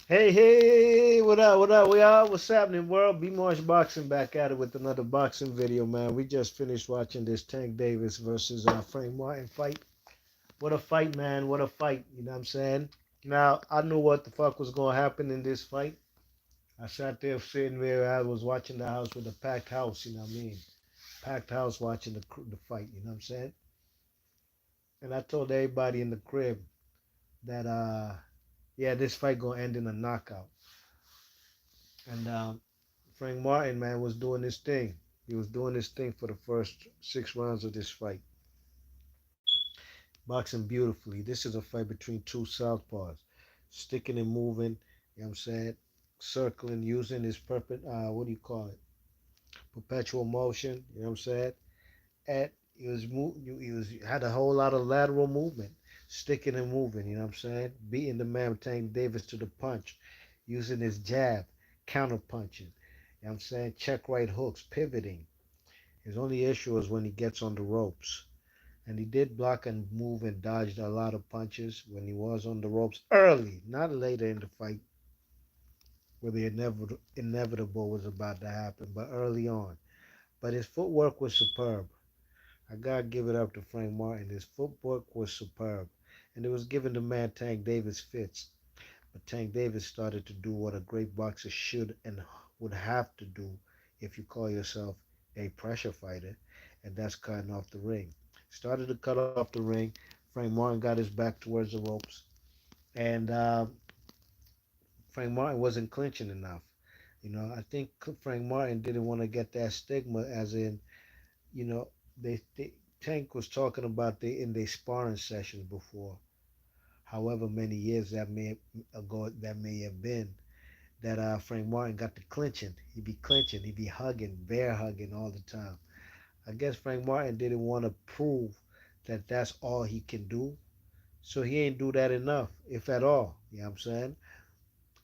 Hey, hey, what up, what up, we are? What's happening, world? B Marsh Boxing back at it with another boxing video, man. We just finished watching this Tank Davis versus Frank Martin fight. What a fight, man. What a fight. You know what I'm saying? Now, I knew what the fuck was going to happen in this fight. I sat there sitting there, I was watching the house with a packed house, you know what I mean? Packed house watching the fight, you know what I'm saying? And I told everybody in the crib that, yeah, this fight going to end in a knockout. And Frank Martin, man, was doing his thing. He was doing his thing for the first 6 rounds of this fight. Boxing beautifully. This is a fight between two southpaws. Sticking and moving, you know what I'm saying? Circling, using his what do you call it? Perpetual motion, you know what I'm saying? And he had a whole lot of lateral movement, sticking and moving, you know what I'm saying? Beating the man Tank Davis to the punch, using his jab, counter punching. You know what I'm saying? Check right hooks, pivoting. His only issue is when he gets on the ropes. And he did block and move and dodged a lot of punches when he was on the ropes early, not later in the fight where the inevitable was about to happen, but early on. But his footwork was superb. I gotta give it up to Frank Martin. His footwork was superb. And it was giving the man Tank Davis fits. But Tank Davis started to do what a great boxer should and would have to do if you call yourself a pressure fighter, and that's cutting off the ring. Started to cut off the ring. Frank Martin got his back towards the ropes, and Frank Martin wasn't clinching enough. I think Frank Martin didn't want to get that stigma, as in, you know, they Tank was talking about in their sparring sessions before, however many years that may have been, that Frank Martin got to clinching, he'd be hugging, bear hugging all the time. I guess Frank Martin didn't want to prove that that's all he can do, so he ain't do that enough, if at all. You know what I'm saying?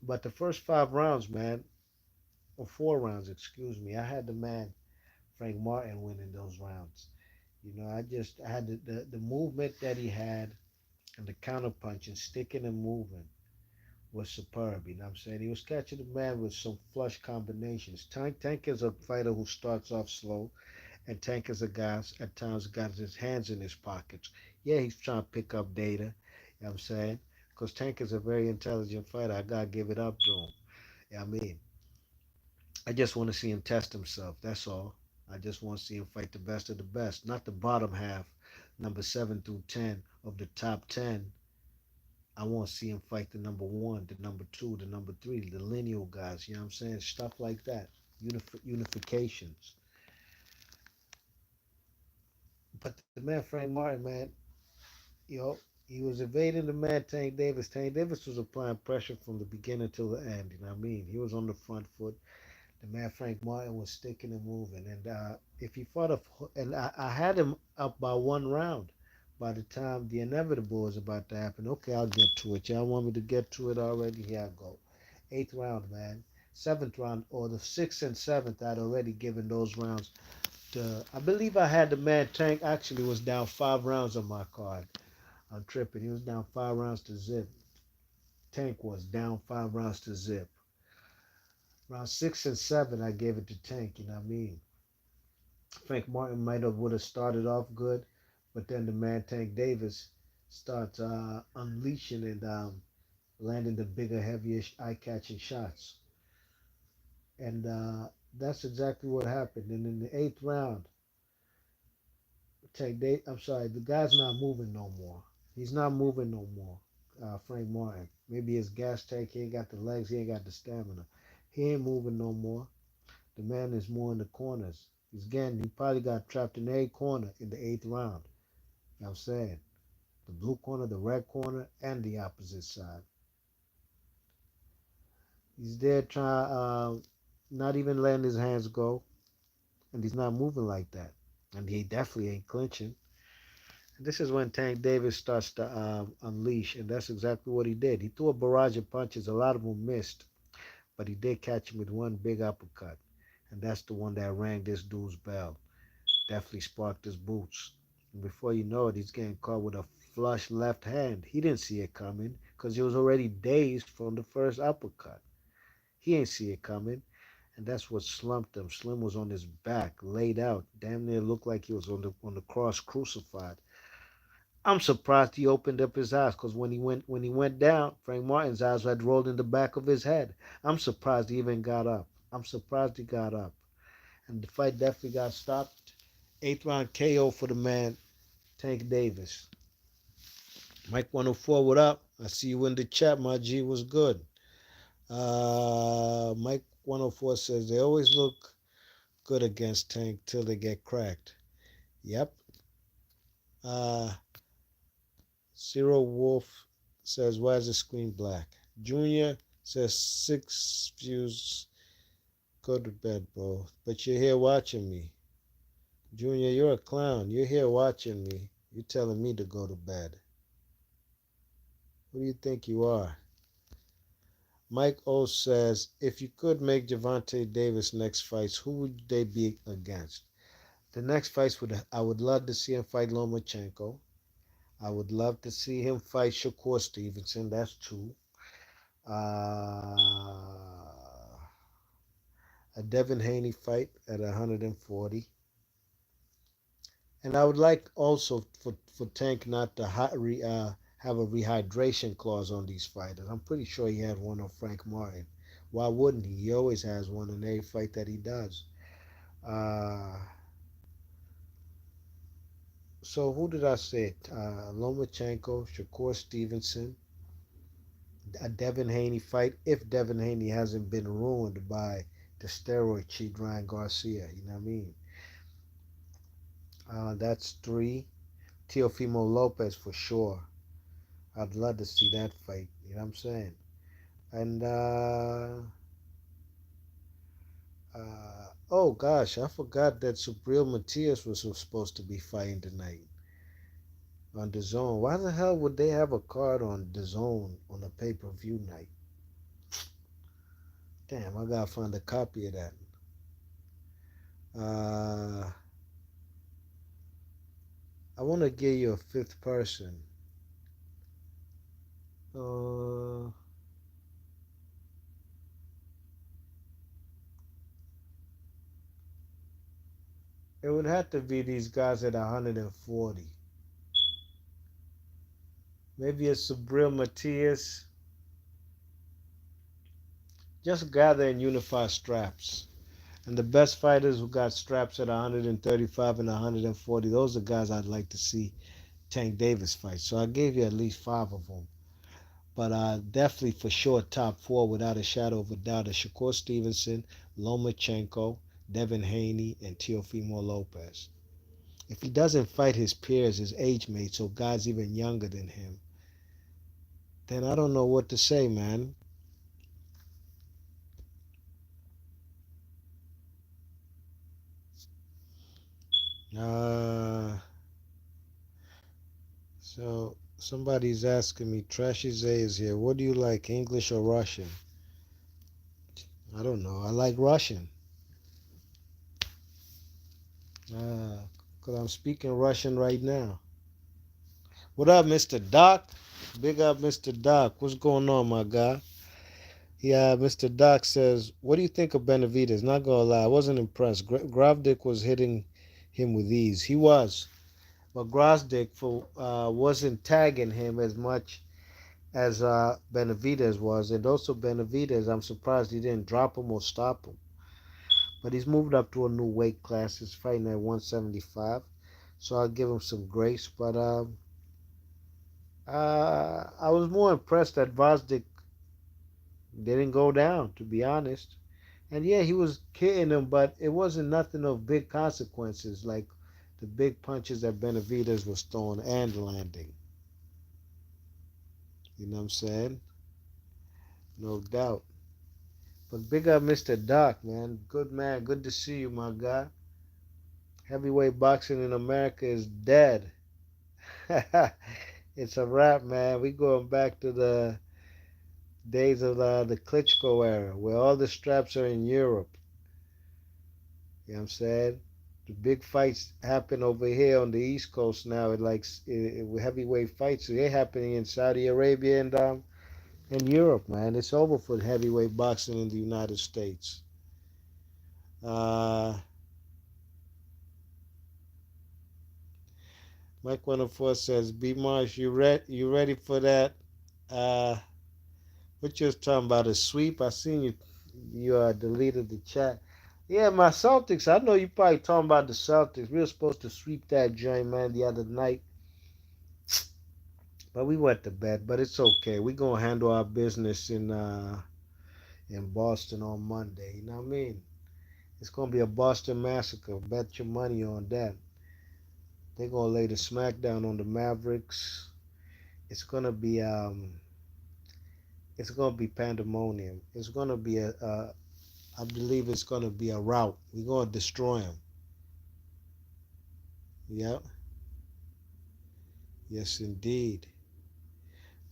But the first 5 rounds, man, or 4 rounds, excuse me, I had the man Frank Martin winning those rounds. I had the movement that he had and the counter punching, sticking and moving was superb. You know what I'm saying? He was catching the man with some flush combinations. Tank is a fighter who starts off slow, and Tank is a guy at times got his hands in his pockets. Yeah, he's trying to pick up data. You know what I'm saying? Because Tank is a very intelligent fighter. I gotta give it up to him. Yeah, I mean, I just want to see him test himself. That's all. I just want to see him fight the best of the best, not the bottom half, number 7 through 10 of the top 10. I want to see him fight the number one, the number two, the number three, the lineal guys. You know what I'm saying? Stuff like that. Unifications. But the man Frank Martin, man, you know, he was evading the man Tank Davis. Tank Davis was applying pressure from the beginning till the end. You know what I mean? He was on the front foot. The man Frank Martin was sticking and moving. And if he fought and I had him up by 1 round by the time the inevitable was about to happen. Okay, I'll get to it. Y'all want me to get to it already? Here I go. Eighth round, man. Seventh round, or the sixth and seventh, I'd already given those rounds to. I believe I had the man Tank actually was down 5 rounds on my card. I'm tripping. He was down 5 rounds to zip. Tank was down 5 rounds to zip. Round six and seven, I gave it to Tank. You know what I mean? Frank Martin might have would have started off good, but then the man Tank Davis starts unleashing and landing the bigger, heavier, eye-catching shots, and that's exactly what happened. And in the eighth round, I'm sorry, the guy's not moving no more. He's not moving no more. Frank Martin. Maybe his gas tank. He ain't got the legs. He ain't got the stamina. He ain't moving no more. The man is more in the corners. He probably got trapped in a corner in the eighth round. You know what I'm saying? The blue corner, the red corner, and the opposite side. He's there trying, not even letting his hands go, and he's not moving like that. And he definitely ain't clinching. And this is when Tank Davis starts to unleash, and that's exactly what he did. He threw a barrage of punches. A lot of them missed, but he did catch him with one big uppercut. And that's the one that rang this dude's bell. Definitely sparked his boots. And before you know it, he's getting caught with a flush left hand. He didn't see it coming. because he was already dazed from the first uppercut. He ain't see it coming, and that's what slumped him. Slim was on his back, laid out, damn near looked like he was on the cross crucified. I'm surprised he opened up his eyes because when he went down, Frank Martin's eyes had rolled in the back of his head. I'm surprised he even got up. I'm surprised he got up. And the fight definitely got stopped. Eighth round KO for the man, Tank Davis. Mike 104, what up? I see you in the chat, my G. Was good. Mike 104 says they always look good against Tank till they get cracked. Yep. Uh, Zero Wolf says, why is the screen black? Junior says, six views. Go to bed, bro. But you're here watching me. Junior, you're a clown. You're here watching me. You're telling me to go to bed. Who do you think you are? Mike O says, if you could make Javante Davis next fights, who would they be against? The next fights I would love to see him fight Lomachenko. I would love to see him fight Shakur Stevenson. That's two. Uh, a Devin Haney fight at 140. And I would like also for Tank not to have a rehydration clause on these fighters. I'm pretty sure he had one on Frank Martin. Why wouldn't he? He always has one in every fight that he does. Uh, so who did I say? Lomachenko, Shakur Stevenson, a Devin Haney fight if Devin Haney hasn't been ruined by the steroid cheat Ryan Garcia. You know what I mean? That's three. Teofimo Lopez for sure. I'd love to see that fight. You know what I'm saying? And oh gosh, I forgot that Subriel Matias was supposed to be fighting tonight on the Zone. Why the hell would they have a card on the Zone on a pay-per-view night? Damn, I gotta find a copy of that. Uh, I want to give you a fifth person. Uh, it would have to be these guys at 140. Maybe it's Subriel Matias. Just gather and unify straps. And the best fighters who got straps at 135 and 140, those are guys I'd like to see Tank Davis fight. So I gave you at least five of them. But definitely for sure, top four without a shadow of a doubt is Shakur Stevenson, Lomachenko, Devin Haney, and Teofimo Lopez. If he doesn't fight his peers, his age mates, or guys even younger than him, then I don't know what to say, man. Uh, so somebody's asking me, Trashy Zay is here. What do you like, English or Russian? I don't know. I like Russian. Because I'm speaking Russian right now. What up, Mr. Doc? Big up, Mr. Doc. What's going on, my guy? Yeah, Mr. Doc says, what do you think of Benavidez? Not gonna lie, I wasn't impressed. Gravdick was hitting him with ease. He was. But Grosdick wasn't tagging him as much as Benavidez was. And also Benavidez, I'm surprised he didn't drop him or stop him. But he's moved up to a new weight class. He's fighting at 175. So I'll give him some grace. But I was more impressed that Vosdick didn't go down, to be honest. And yeah, he was hitting him, but it wasn't nothing of big consequences like the big punches that Benavidez was throwing and landing. You know what I'm saying? No doubt. But big up Mr. Doc, man. Good man. Good to see you, my guy. Heavyweight boxing in America is dead. It's a wrap, man. We going back to the days of the Klitschko era, where all the straps are in Europe. You know what I'm saying? The big fights happen over here on the East Coast now. It like heavyweight fights. They're happening in Saudi Arabia and Europe, man. It's over for heavyweight boxing in the United States. Uh, Mike 104 says, "B Marsh, you ready for that? Uh, what you was talking about, a sweep? I seen you deleted the chat. Yeah, my Celtics. I know you probably talking about the Celtics. We were supposed to sweep that joint, man, the other night, but we went to bed. But it's okay. We gonna handle our business in Boston on Monday. You know what I mean? It's gonna be a Boston massacre. Bet your money on that. They're gonna lay the smackdown on the Mavericks. It's gonna be it's gonna be pandemonium. It's gonna be I believe it's gonna be a rout. We're gonna destroy them. Yep. Yes, indeed.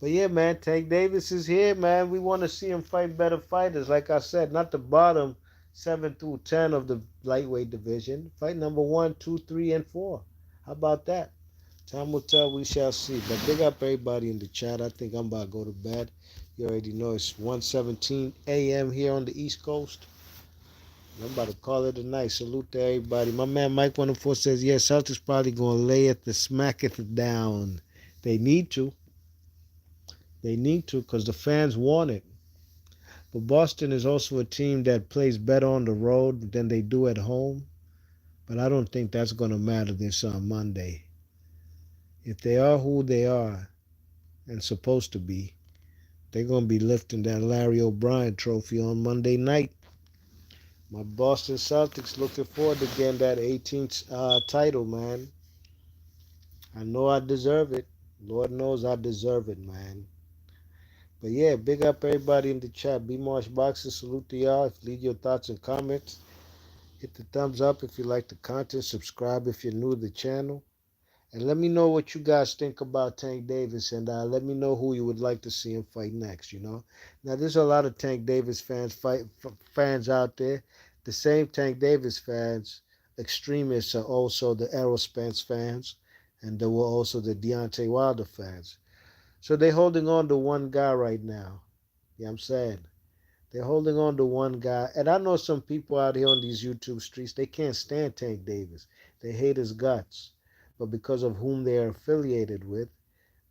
But yeah, man, Tank Davis is here, man. We want to see him fight better fighters. Like I said, not the bottom 7 through 10 of the lightweight division. Fight number 1, 2, 3, and 4. How about that? Time will tell. We shall see. But big up everybody in the chat. I think I'm about to go to bed. You already know it's 1:17 a.m. here on the East Coast. I'm about to call it a night. Salute to everybody. My man Mike 104 says, yes, Celtics probably going to lay it, the smack it down. They need to. They need to because the fans want it. But Boston is also a team that plays better on the road than they do at home. But I don't think that's going to matter this on Monday. If they are who they are and supposed to be, they're going to be lifting that Larry O'Brien trophy on Monday night. My Boston Celtics looking forward to getting that 18th title, man. I know I deserve it. Lord knows I deserve it, man. But yeah, big up everybody in the chat. B Marsh Boxing, salute to y'all. Leave your thoughts and comments. Hit the thumbs up if you like the content. Subscribe if you're new to the channel. And let me know what you guys think about Tank Davis. And let me know who you would like to see him fight next, you know. Now, there's a lot of Tank Davis fans out there. The same Tank Davis fans, extremists, are also the Errol Spence fans. And there were also the Deontay Wilder fans. So they're holding on to one guy right now. Yeah, I'm saying. They're holding on to one guy. And I know some people out here on these YouTube streets, they can't stand Tank Davis. They hate his guts. But because of whom they're affiliated with,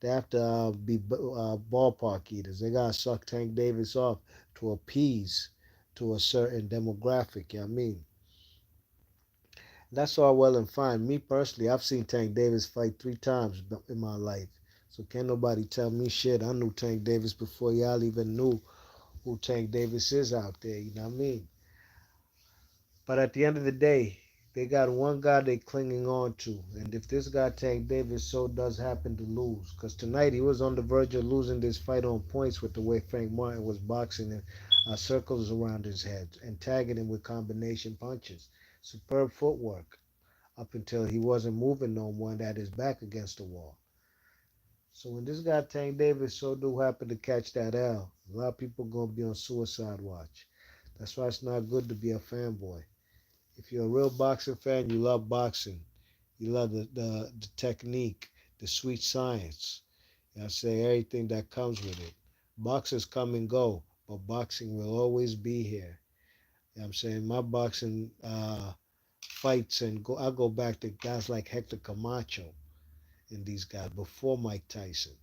they have to be ballpark eaters. They got to suck Tank Davis off to appease to a certain demographic. You know what I mean? That's all well and fine. Me personally, I've seen Tank Davis fight 3 times in my life. So can't nobody tell me shit. I knew Tank Davis before y'all even knew who Tank Davis is out there. You know what I mean? But at the end of the day, they got one guy they clinging on to. And if this guy, Tank Davis, so does happen to lose, because tonight he was on the verge of losing this fight on points with the way Frank Martin was boxing and circles around his head and tagging him with combination punches. Superb footwork up until he wasn't moving no more and had his back against the wall. So when this guy, Tank Davis, so do happen to catch that L, a lot of people going to be on suicide watch. That's why it's not good to be a fanboy. If you're a real boxing fan, you love boxing. You love the technique, the sweet science. I say everything that comes with it. Boxers come and go, but boxing will always be here. I'm saying my boxing fights and I go back to guys like Hector Camacho and these guys before Mike Tyson.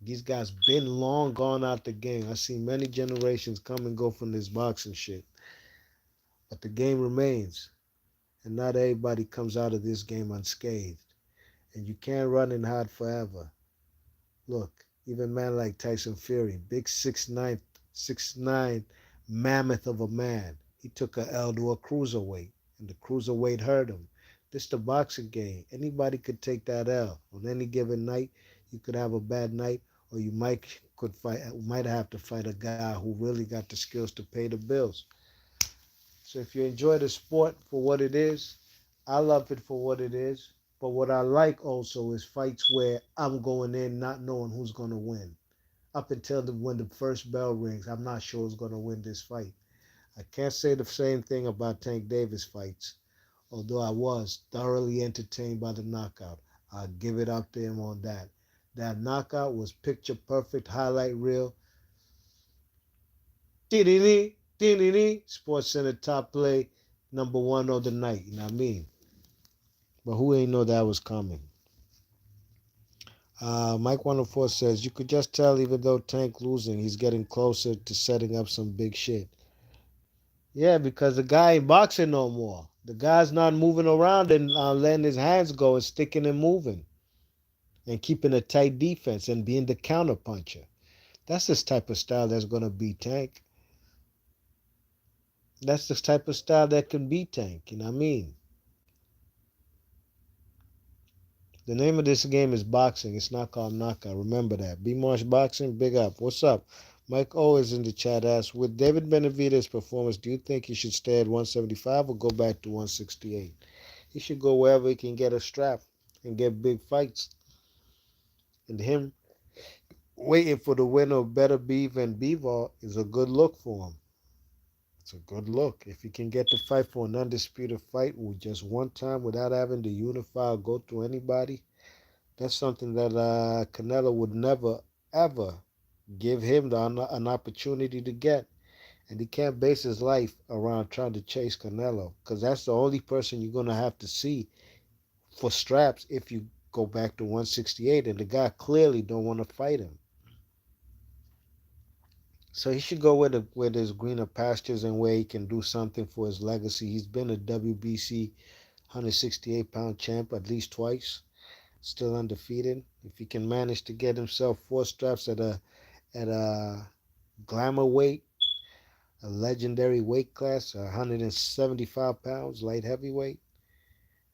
These guys been long gone out the game. I've seen many generations come and go from this boxing shit, but the game remains. And not everybody comes out of this game unscathed. And you can't run and hide forever. Look, even a man like Tyson Fury, big 6'9" mammoth of a man, he took a L to a cruiserweight, and the cruiserweight hurt him. This the boxing game. Anybody could take that L. On any given night, you could have a bad night, or you might have to fight a guy who really got the skills to pay the bills. So if you enjoy the sport for what it is, I love it for what it is. But what I like also is fights where I'm going in not knowing who's going to win. Up until when the first bell rings, I'm not sure who's going to win this fight. I can't say the same thing about Tank Davis fights. although I was thoroughly entertained by the knockout. I'll give it up to him on that. That knockout was picture perfect, highlight reel. Sports Center top play, number one of the night. You know what I mean? But who ain't know that was coming? Mike 104 says, you could just tell even though Tank losing, he's getting closer to setting up some big shit. Yeah, because the guy ain't boxing no more. The guy's not moving around and letting his hands go and sticking and moving and keeping a tight defense and being the counter puncher. That's this type of style that's going to beat Tank. That's the type of style that can beat Tank. You know what I mean? The name of this game is boxing. It's not called knockout. Remember that. B Marsh Boxing, big up. What's up? Mike O is in the chat asks, with David Benavidez' performance, do you think he should stay at 175 or go back to 168? He should go wherever he can get a strap and get big fights. And him waiting for the winner of Better Beef and Bivol is a good look for him. It's a good look. If he can get to fight for an undisputed fight with just one time without having to unify or go through anybody, that's something that Canelo would never, ever give him an opportunity to get. And he can't base his life around trying to chase Canelo because that's the only person you're going to have to see for straps if you go back to 168. And the guy clearly don't want to fight him. So he should go where there's greener pastures and where he can do something for his legacy. He's been a WBC 168-pound champ at least twice, still undefeated. If he can manage to get himself four straps at a glamour weight, a legendary weight class, 175 pounds, light heavyweight,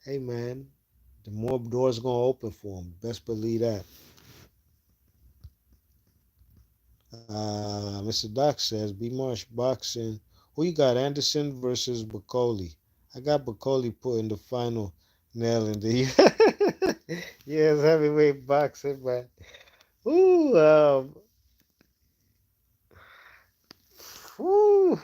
hey man, the more doors gonna open for him. Best believe that. Mr. Doc says, B Marsh boxing. Who you got, Anderson versus Bacoli? I got Bacoli putting the final nail in the yes, heavyweight boxing, man. Ooh, ooh.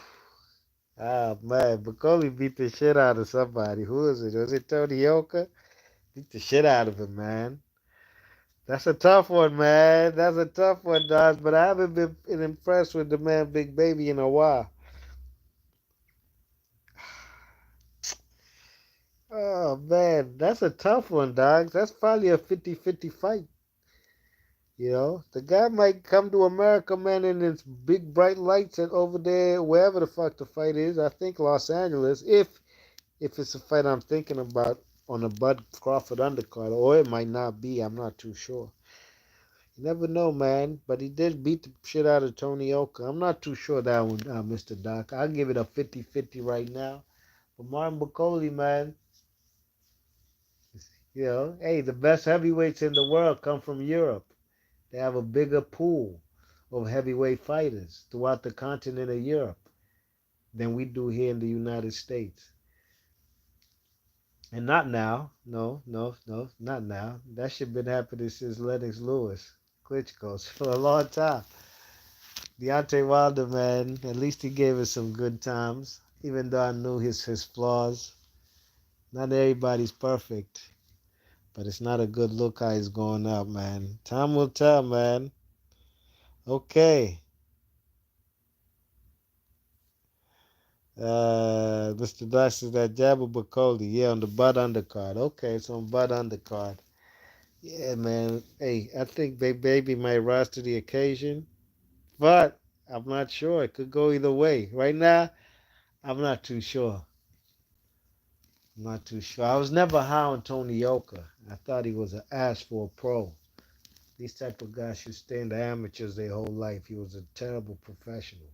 Ah, man, Bacoli beat the shit out of somebody. Who is it? Was it Tony Yoka? Beat the shit out of him, man. That's a tough one, man. That's a tough one, Dodge. But I haven't been impressed with the man Big Baby in a while. Oh, man. That's a tough one, dog. That's probably a 50-50 fight. You know, the guy might come to America, man, in its big bright lights and over there, wherever the fuck the fight is. I think Los Angeles, if it's a fight I'm thinking about on a Bud Crawford undercard, or it might not be. I'm not too sure. You never know, man. But he did beat the shit out of Tony Oka. I'm not too sure that one, Mr. Doc. I'll give it a 50-50 right now. But Martin Bacoli, man, hey, the best heavyweights in the world come from Europe. They have a bigger pool of heavyweight fighters throughout the continent of Europe than we do here in the United States. And not now. No, no, no, not now. That shit been happening since Lennox Lewis, Klitschko's, for a long time. Deontay Wilder, man, at least he gave us some good times, even though I knew his flaws. Not everybody's perfect, but it's not a good look how he's going out, man. Time will tell, man. Okay. Mr. Dash is that Jabba Bacoli. Yeah, on the butt undercard. Okay, it's on butt undercard. Yeah, man. Hey, I think Big Baby might rise to the occasion, but I'm not sure. It could go either way. Right now, I'm not too sure. I'm not too sure. I was never high on Tony Yoka. I thought he was an ass for a pro. These type of guys should stay in the amateurs their whole life. He was a terrible professional.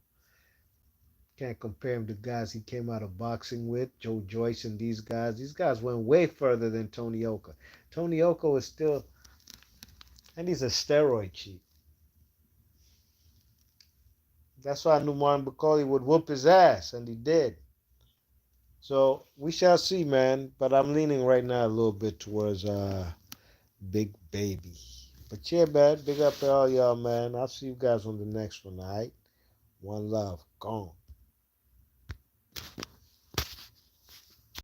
Can't compare him to guys he came out of boxing with, Joe Joyce and these guys. These guys went way further than Tony Oka. Tony Oka was still, and he's a steroid cheat. That's why I knew Martin Bacoli would whoop his ass, and he did. So we shall see, man. But I'm leaning right now a little bit towards Big Baby. But yeah, man, big up to all y'all, man. I'll see you guys on the next one, all right? One love. Gone.